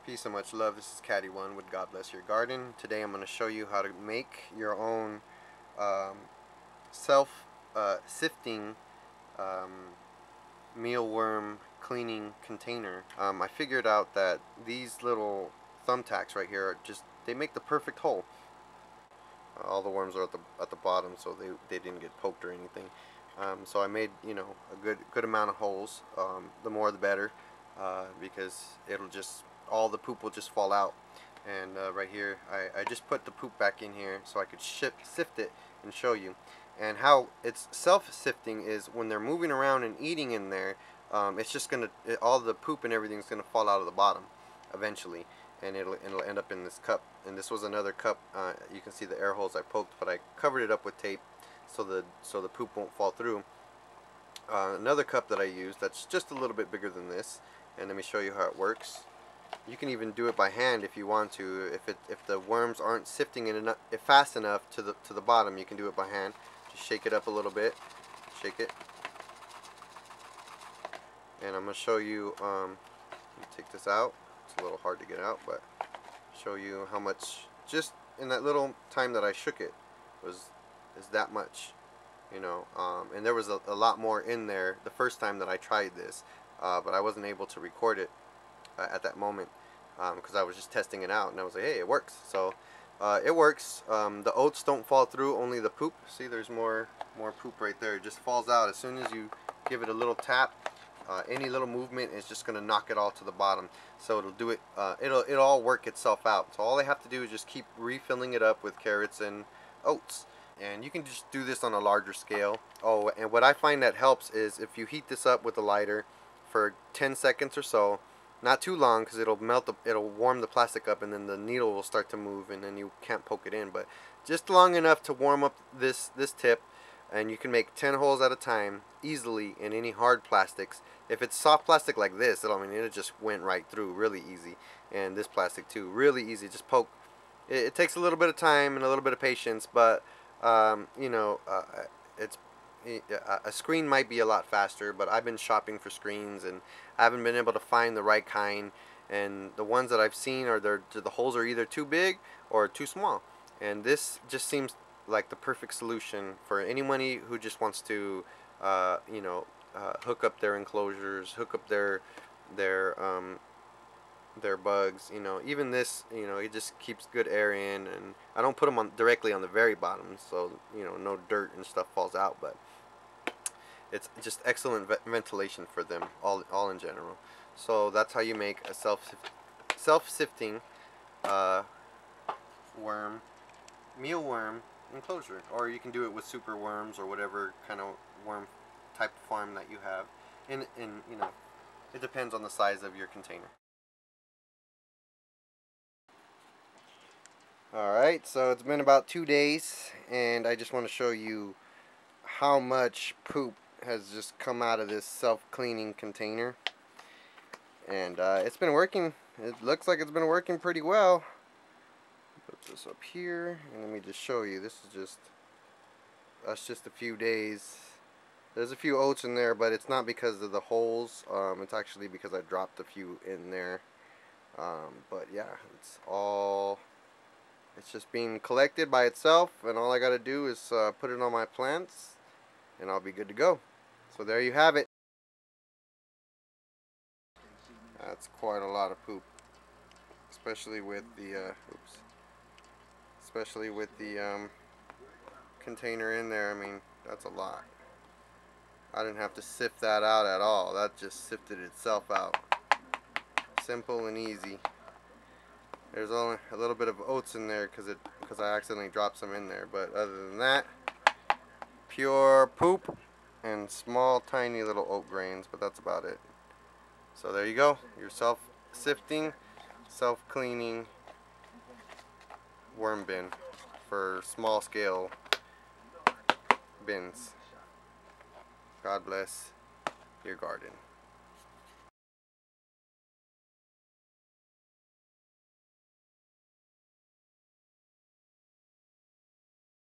Peace and much love. This is Caddy One with God Bless Your Garden. Today I'm going to show you how to make your own self-sifting mealworm cleaning container. I figured out that these little thumbtacks right here they make the perfect hole. All the worms are at the bottom, so they didn't get poked or anything. So I made a good amount of holes. The more the better, because all the poop will just fall out. And right here I just put the poop back in here so I could sift it and show you. And how it's self-sifting is when they're moving around and eating in there, it's just all the poop and everything's gonna fall out of the bottom eventually, and it'll end up in this cup. And this was another cup. You can see the air holes I poked, but I covered it up with tape so the poop won't fall through. Another cup that I used that's just a little bit bigger than this, and let me show you how it works. You can even do it by hand if you want to. If the worms aren't sifting it fast enough to the bottom, you can do it by hand. Just shake it up a little bit, shake it, and I'm gonna show you. Let me take this out. It's a little hard to get out, but show you how much just in that little time that I shook it is that much, and there was a lot more in there the first time that I tried this, but I wasn't able to record it at that moment because I was just testing it out, and I was like, hey, it works. So it works. The oats don't fall through, only the poop. See, there's more poop right there. It just falls out as soon as you give it a little tap. Any little movement is just gonna knock it all to the bottom. So it'll do it. It'll all work itself out. So all they have to do is just keep refilling it up with carrots and oats. And you can just do this on a larger scale. Oh, and what I find that helps is if you heat this up with a lighter for 10 seconds or so, not too long, because it'll warm the plastic up, and then the needle will start to move, and then you can't poke it in. But just long enough to warm up this tip, and you can make 10 holes at a time easily in any hard plastics. If it's soft plastic like this, it just went right through really easy. And this plastic too, really easy. Just poke. It takes a little bit of time and a little bit of patience, but it's a screen might be a lot faster, but I've been shopping for screens and I haven't been able to find the right kind, and the ones that I've seen the holes are either too big or too small, and this just seems like the perfect solution for anyone who just wants to hook up their enclosures, hook up their bugs. Even this, it just keeps good air in, and I don't put them directly on the very bottom, so no dirt and stuff falls out, but it's just excellent ventilation for them all in general. So that's how you make a self-sifting mealworm enclosure, or you can do it with super worms or whatever kind of worm type of farm that you have. And it depends on the size of your container. Alright, so it's been about 2 days, and I just want to show you how much poop has just come out of this self-cleaning container. And it's been working. It looks like it's been working pretty well. Put this up here, and let me just show you. That's just a few days. There's a few oats in there, but it's not because of the holes. It's actually because I dropped a few in there. But yeah, it's just being collected by itself, and all I gotta do is put it on my plants, and I'll be good to go. So there you have it. That's quite a lot of poop, especially with the container in there. That's a lot. I didn't have to sift that out at all. That just sifted itself out. Simple and easy. There's only a little bit of oats in there because I accidentally dropped some in there, but other than that, pure poop and small tiny little oat grains, but that's about it. So there you go, your self-sifting, self-cleaning worm bin for small scale bins. God bless your garden.